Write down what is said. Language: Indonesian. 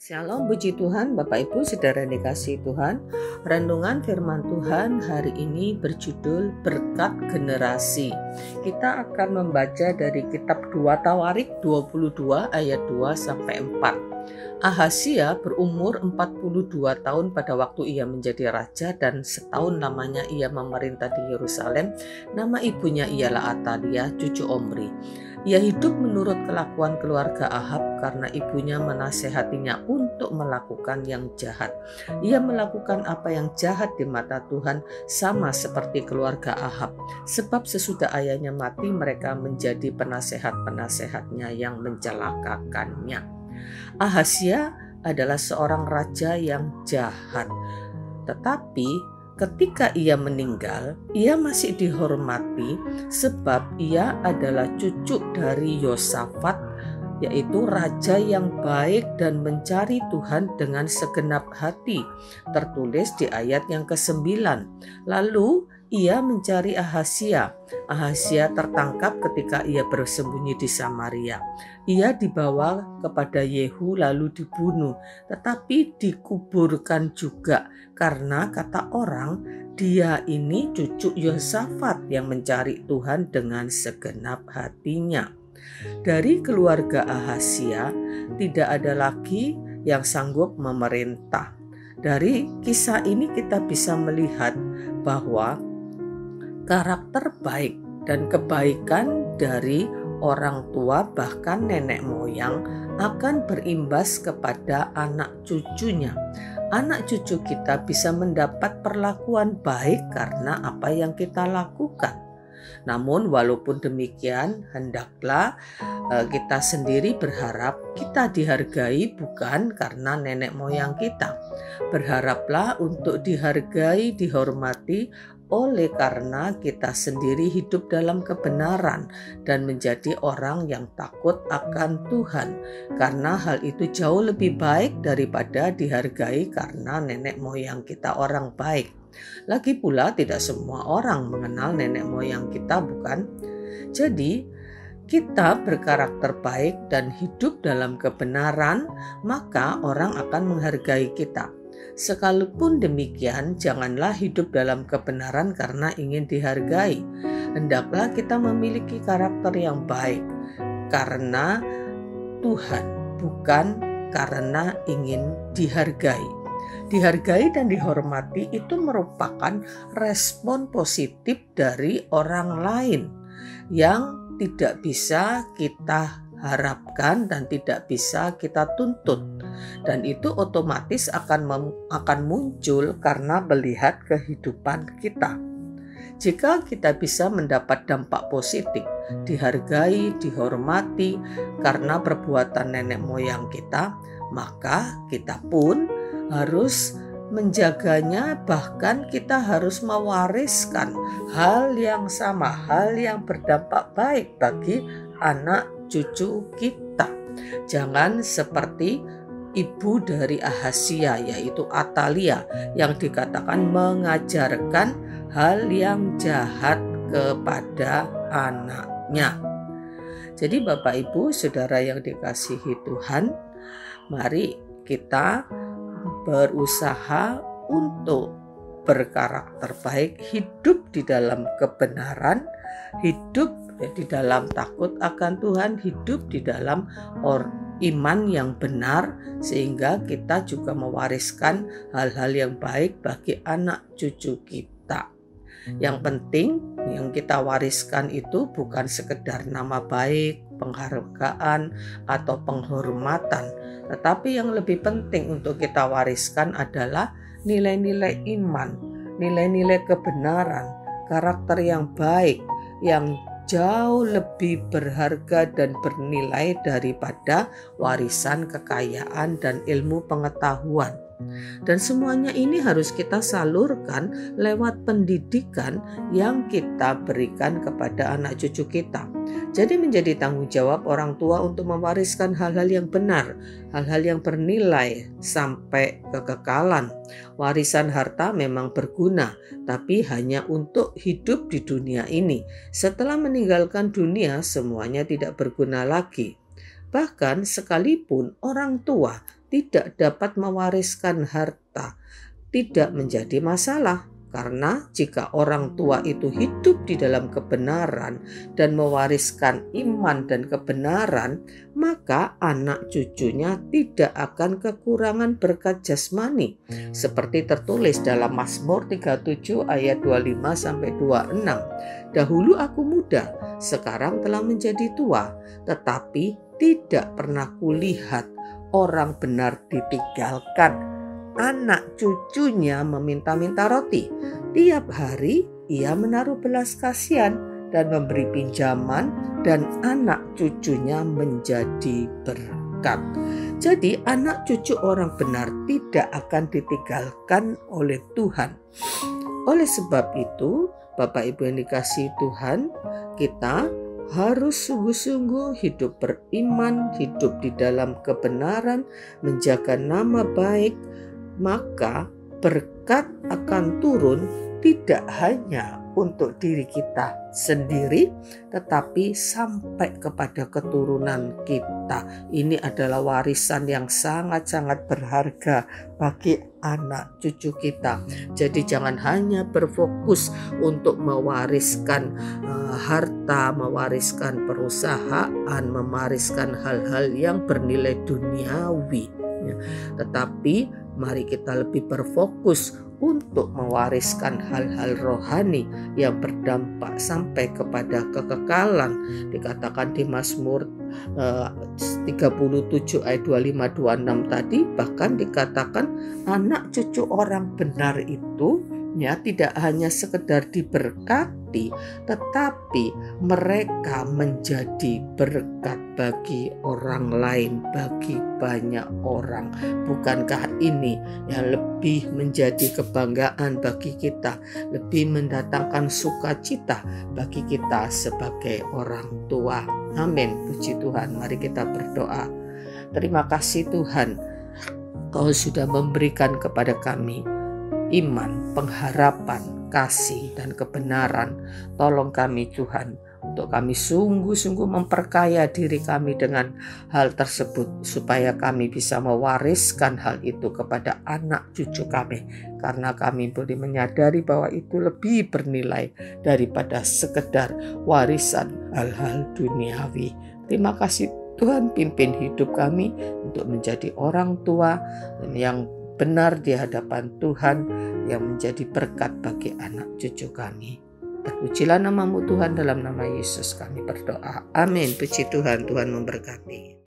Shalom, puji Tuhan, Bapak Ibu Saudara dikasihi Tuhan. Renungan firman Tuhan hari ini berjudul Berkat Generasi. Kita akan membaca dari kitab 2 Tawarik 22 ayat 2 sampai 4. Ahazia berumur 42 tahun pada waktu ia menjadi raja dan setahun lamanya ia memerintah di Yerusalem. Nama ibunya ialah Atalia, cucu Omri. Ia hidup menurut kelakuan keluarga Ahab karena ibunya menasehatinya untuk melakukan yang jahat. Ia melakukan apa yang jahat di mata Tuhan sama seperti keluarga Ahab. Sebab sesudah ayahnya mati mereka menjadi penasehat-penasehatnya yang mencelakakannya. Ahazia adalah seorang raja yang jahat. Tetapi ketika ia meninggal, ia masih dihormati sebab ia adalah cucu dari Yosafat, yaitu raja yang baik dan mencari Tuhan dengan segenap hati. Tertulis di ayat yang ke-9. Lalu ia mencari Ahazia. Ahazia tertangkap ketika ia bersembunyi di Samaria. Ia dibawa kepada Yehu lalu dibunuh, tetapi dikuburkan juga karena kata orang dia ini cucu Yosafat yang mencari Tuhan dengan segenap hatinya. Dari keluarga Ahazia tidak ada lagi yang sanggup memerintah. Dari kisah ini kita bisa melihat bahwa karakter baik dan kebaikan dari orang tua bahkan nenek moyang akan berimbas kepada anak cucunya. Anak cucu kita bisa mendapat perlakuan baik karena apa yang kita lakukan. Namun walaupun demikian, hendaklah kita sendiri berharap kita dihargai bukan karena nenek moyang kita. Berharaplah untuk dihargai, dihormati oleh karena kita sendiri hidup dalam kebenaran dan menjadi orang yang takut akan Tuhan. Karena hal itu jauh lebih baik daripada dihargai karena nenek moyang kita orang baik. Lagi pula tidak semua orang mengenal nenek moyang kita, bukan? Jadi kita berkarakter baik dan hidup dalam kebenaran, maka orang akan menghargai kita. Sekalipun demikian, janganlah hidup dalam kebenaran karena ingin dihargai. Hendaklah kita memiliki karakter yang baik karena Tuhan, bukan karena ingin dihargai. Dihargai dan dihormati itu merupakan respon positif dari orang lain yang tidak bisa kita harapkan dan tidak bisa kita tuntut, dan itu otomatis akan muncul karena melihat kehidupan kita. Jika kita bisa mendapat dampak positif, dihargai, dihormati karena perbuatan nenek moyang kita, maka kita pun harus menjaganya, bahkan kita harus mewariskan hal yang sama, hal yang berdampak baik bagi anak cucu kita. Jangan seperti ibu dari Ahazia, yaitu Atalia, yang dikatakan mengajarkan hal yang jahat kepada anaknya. Jadi Bapak Ibu Saudara yang dikasihi Tuhan, mari kita berusaha untuk berkarakter baik, hidup di dalam kebenaran, hidup di dalam takut akan Tuhan, hidup di dalam iman yang benar, sehingga kita juga mewariskan hal-hal yang baik bagi anak cucu kita. Yang penting yang kita wariskan itu bukan sekedar nama baik, penghargaan, atau penghormatan, tetapi yang lebih penting untuk kita wariskan adalah nilai-nilai iman, nilai-nilai kebenaran, karakter yang baik, yang jauh lebih berharga dan bernilai daripada warisan kekayaan dan ilmu pengetahuan. Dan semuanya ini harus kita salurkan lewat pendidikan yang kita berikan kepada anak cucu kita. Jadi menjadi tanggung jawab orang tua untuk mewariskan hal-hal yang benar, hal-hal yang bernilai sampai kekekalan. Warisan harta memang berguna, tapi hanya untuk hidup di dunia ini. Setelah meninggalkan dunia, semuanya tidak berguna lagi. Bahkan sekalipun orang tua tidak dapat mewariskan harta tidak menjadi masalah. Karena jika orang tua itu hidup di dalam kebenaran dan mewariskan iman dan kebenaran, maka anak cucunya tidak akan kekurangan berkat jasmani. Seperti tertulis dalam Mazmur 37 ayat 25-26. Dahulu aku muda, sekarang telah menjadi tua, tetapi tidak pernah kulihat orang benar ditinggalkan, anak cucunya meminta-minta roti. Tiap hari ia menaruh belas kasihan dan memberi pinjaman, dan anak cucunya menjadi berkat. Jadi anak cucu orang benar tidak akan ditinggalkan oleh Tuhan. Oleh sebab itu, Bapak Ibu yang dikasihi Tuhan, kita harus sungguh-sungguh hidup beriman, hidup di dalam kebenaran, menjaga nama baik, maka berkat akan turun tidak hanya untuk diri kita sendiri, tetapi sampai kepada keturunan kita. Ini adalah warisan yang sangat-sangat berharga bagi anak cucu kita. Jadi jangan hanya berfokus untuk mewariskan harta, mewariskan perusahaan, mewariskan hal-hal yang bernilai duniawi, tetapi mari kita lebih berfokus untuk mewariskan hal-hal rohani yang berdampak sampai kepada kekekalan. Dikatakan di Mazmur 37 ayat 25-26 tadi, bahkan dikatakan anak cucu orang benar itu tidak hanya sekedar diberkati, tetapi mereka menjadi berkat bagi orang lain, bagi banyak orang. Bukankah ini yang lebih menjadi kebanggaan bagi kita, lebih mendatangkan sukacita bagi kita sebagai orang tua? Amin, puji Tuhan. Mari kita berdoa. Terima kasih Tuhan, Kau sudah memberikan kepada kami iman, pengharapan, kasih, dan kebenaran. Tolong kami Tuhan, untuk kami sungguh-sungguh memperkaya diri kami dengan hal tersebut, supaya kami bisa mewariskan hal itu kepada anak cucu kami, karena kami boleh menyadari bahwa itu lebih bernilai daripada sekedar warisan hal-hal duniawi. Terima kasih Tuhan, pimpin hidup kami untuk menjadi orang tua yang benar di hadapan Tuhan, yang menjadi berkat bagi anak cucu kami. Terpujilah namamu Tuhan, dalam nama Yesus kami berdoa. Amin. Puji Tuhan, Tuhan memberkati.